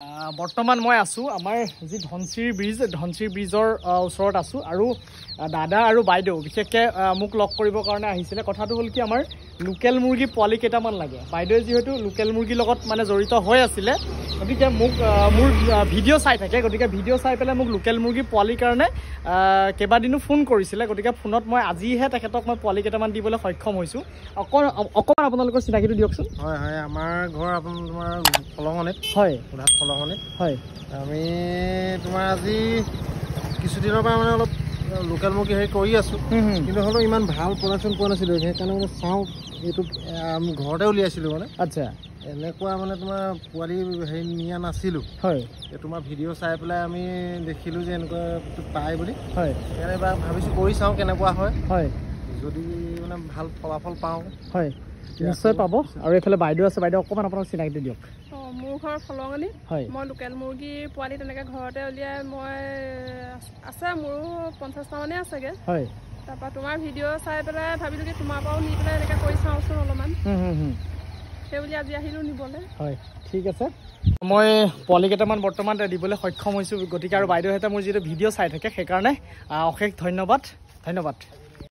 বৰ্তমান মই আছোঁ আমাৰ যি ধনচিৰি ব্ৰিজৰ ওচৰত আছোঁ আৰু দাদা আৰু বাইদেউ বিশেষকৈ মোক লগ কৰিবৰ কাৰণে আহিছিলে। কথাটো হ'ল কি আমাৰ লোকেল মুৰ্গী পোৱালি কেইটামান লাগে। বাইদেৱে যিহেতু লোকেল মুৰ্গীৰ লগত মানে জড়িত হৈ আছিলে, গতিকে মোক মোৰ ভিডিঅ' চাই থাকে, গতিকে ভিডিঅ' চাই পেলাই মোক লোকেল মুৰ্গী পোৱালিৰ কাৰণে কেইবাদিনো ফোন কৰিছিলে। গতিকে ফোনত মই আজিহে তেখেতক মই পোৱালি কেইটামান দিবলৈ সক্ষম হৈছোঁ। অকণমান আপোনালোকৰ চিনাকিটো দিয়কচোন। হয় হয়, আমাৰ ঘৰ তোমাৰ ফলঙনিত। হয় ফলঙনিত। হয়, আমি তোমাৰ আজি কিছুদিনৰ পৰা মানে অলপ লোকেল মুৰ্গী হেৰি কৰি আছোঁ, কিন্তু হ'লেও ইমান ভাল প্ৰডাকশ্যন পোৱা নাছিলোঁ। সেইকাৰণে মানে চাওঁ, এইটো আমি ঘৰতে উলিয়াইছিলোঁ মানে। আচ্ছা, এনেকুৱা মানে তোমাৰ পোৱালি হেৰি নিয়া নাছিলোঁ। হয়, তোমাৰ ভিডিঅ' চাই পেলাই আমি দেখিলোঁ যে এনেকুৱা পায় বুলি। হয়, সেইকাৰণে এবাৰ ভাবিছোঁ কৰি চাওঁ কেনেকুৱা হয়। হয়, যদি মানে ভাল ফলাফল পাওঁ, হয়, নিশ্চয় পাব। আৰু এইফালে বাইদেউ আছে, বাইদেউ অকণমান আপোনাক চিনাকিটো দিয়ক। মোৰ ঘৰ ফলঙনি। হয়, মই লোকেল মুৰ্গীৰ পোৱালি তেনেকৈ ঘৰতে উলিয়াই আছে, মোৰো 50টা মানে আছেগৈ। হয়, তাৰপৰা তোমাৰ ভিডিঅ' চাই পেলাই ভাবিলোঁ কি তোমাৰ পৰাও নি পেলাই এনেকৈ কৰি চাওঁচোন অলপমান। সেই বুলি আজি আহিলোঁ নিবলৈ। হয়, ঠিক আছে। মই পোৱালি কেইটামান বৰ্তমান দিবলৈ সক্ষম হৈছোঁ। গতিকে আৰু বাইদেউহঁতে মোৰ যিটো ভিডিঅ' চাই থাকে সেইকাৰণে অশেষ ধন্যবাদ।